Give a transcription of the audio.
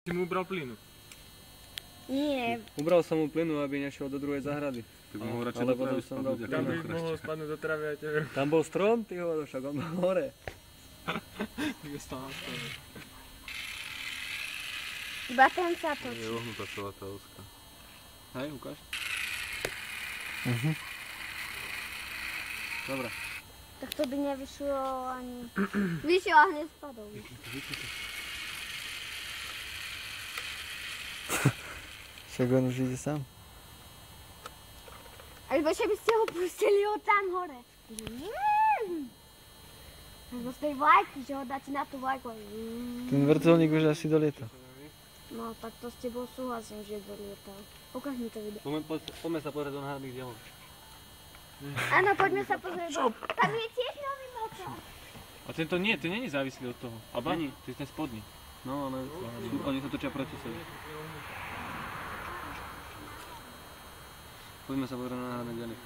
Si mu ubral plynu? Nie. Ubral som mu plynu, aby nešiel do druhej záhrady. Ty by mohol radšej Ale do potom trávy som spadnúť, dal ako Tam do by chrastia. mohol spadnúť do travy aj tebe. Tam bol strom, ty hovoril, však on bol hore. Kde stal na stole. Iba ten sa Je točí. ohnutá celá tá oska. Hej, ukáž. Dobre. Tak to by nevyšlo ani... Vyšiel a hneď spadol. Však on už ide sám. Alebo že by ste ho pustili od tam hore. Alebo z tej vlajky, že ho dáte na tú vlajku. Ten vrtuľník už asi dolietal. No tak to s tebou súhlasím, že dolietal. Ukáž mi to video. Poďme sa pozrieť do náhradných dielov. Áno, poďme sa pozrieť. Tam je tiež nový motor. A tento nie, ten nie je závislý od toho. A bani, to je ten spodný. No, ale oni sa točia proti sebe. Poďme sa pozrieť na náhradné diely.